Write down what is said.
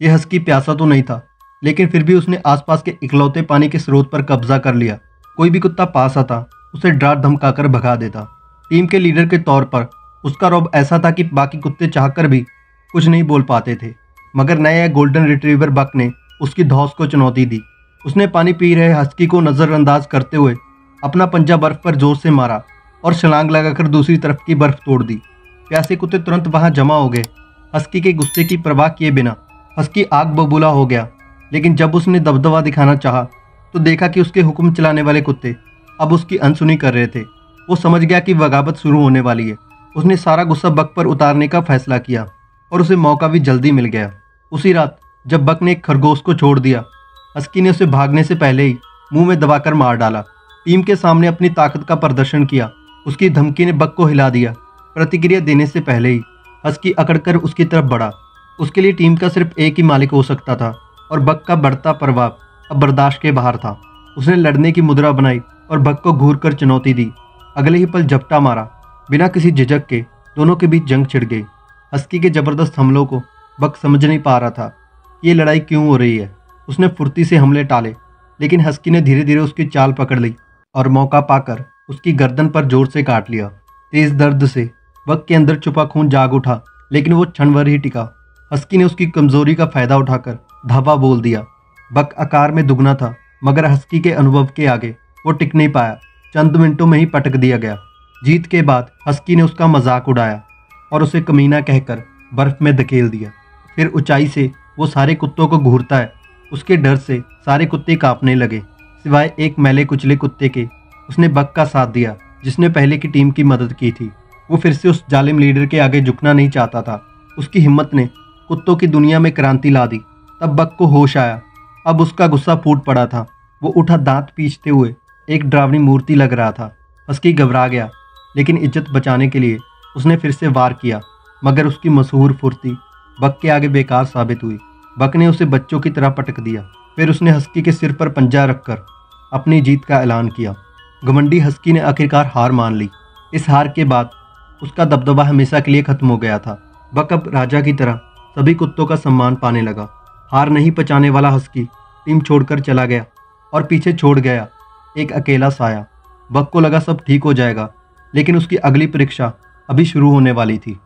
ये हस्की प्यासा तो नहीं था, लेकिन फिर भी उसने आसपास के इकलौते पानी के स्रोत पर कब्जा कर लिया। कोई भी कुत्ता पास आता उसे डरा धमकाकर भगा देता। टीम के लीडर के तौर पर उसका रौब ऐसा था कि बाकी कुत्ते चाहकर भी कुछ नहीं बोल पाते थे। मगर नया गोल्डन रिट्रीवर बक ने उसकी धौंस को चुनौती दी। उसने पानी पी रहे हस्की को नज़रअंदाज करते हुए अपना पंजा बर्फ पर जोर से मारा और छलांग लगाकर दूसरी तरफ की बर्फ तोड़ दी। प्यासे कुत्ते तुरंत वहां जमा हो गए। हस्की के गुस्से की परवाह किए बिना हस्की आग बबूला हो गया, लेकिन जब उसने दबदबा दिखाना चाहा तो देखा कि उसके हुक्म चलाने वाले कुत्ते अब उसकी अनसुनी कर रहे थे। वो समझ गया कि बगावत शुरू होने वाली है। उसने सारा गुस्सा बक पर उतारने का फैसला किया और उसे मौका भी जल्दी मिल गया। उसी रात जब बक ने एक खरगोश को छोड़ दिया, हस्की ने उसे भागने से पहले ही मुंह में दबाकर मार डाला। टीम के सामने अपनी ताकत का प्रदर्शन किया। उसकी धमकी ने बक को हिला दिया। प्रतिक्रिया देने से पहले ही हस्की अकड़कर उसकी तरफ बढ़ा। उसके लिए टीम का सिर्फ एक ही मालिक हो सकता था और बक का बढ़ता प्रभाव अब बर्दाश्त के बाहर था। उसने लड़ने की मुद्रा बनाई और बक को घूर कर चुनौती दी। अगले ही पल झपटा मारा। बिना किसी झिझक के दोनों के बीच जंग छिड़ गई। हस्की के जबरदस्त हमलों को बक समझ नहीं पा रहा था कि ये लड़ाई क्यों हो रही है। उसने फुर्ती से हमले टाले, लेकिन हस्की ने धीरे धीरे उसकी चाल पकड़ ली और मौका पाकर उसकी गर्दन पर जोर से काट लिया। तेज दर्द से बक के अंदर छुपा खून जाग उठा, लेकिन वो क्षण भर ही टिका। हस्की ने उसकी कमजोरी का फायदा उठाकर धावा बोल दिया। बक आकार में दुगना था, मगर हस्की के अनुभव के आगे वो टिक नहीं पाया। चंद मिनटों में ही पटक दिया गया। जीत के बाद हस्की ने उसका मजाक उड़ाया और उसे कमीना कहकर बर्फ में धकेल दिया। फिर ऊंचाई से वो सारे कुत्तों को घूरता है। उसके डर से सारे कुत्ते कांपने लगे, सिवाय एक मैले कुचले कुत्ते के। उसने बक का साथ दिया, जिसने पहले की टीम की मदद की थी। वो फिर से उस जालिम लीडर के आगे झुकना नहीं चाहता था। उसकी हिम्मत ने कुत्तों की दुनिया में क्रांति ला दी। तब बक को होश आया। अब उसका गुस्सा फूट पड़ा था। वो उठा, दांत पीसते हुए एक डरावनी मूर्ति लग रहा था। हस्की घबरा गया, लेकिन इज्जत बचाने के लिए उसने फिर से वार किया, मगर उसकी मशहूर फुर्ती बक के आगे बेकार साबित हुई। बक ने उसे बच्चों की तरह पटक दिया। फिर उसने हस्की के सिर पर पंजा रखकर अपनी जीत का ऐलान किया। घमंडी हस्की ने आखिरकार हार मान ली। इस हार के बाद उसका दबदबा हमेशा के लिए खत्म हो गया था। बक अब राजा की तरह सभी कुत्तों का सम्मान पाने लगा। हार नहीं पचाने वाला हस्की टीम छोड़कर चला गया और पीछे छोड़ गया एक अकेला साया। बक को लगा सब ठीक हो जाएगा, लेकिन उसकी अगली परीक्षा अभी शुरू होने वाली थी।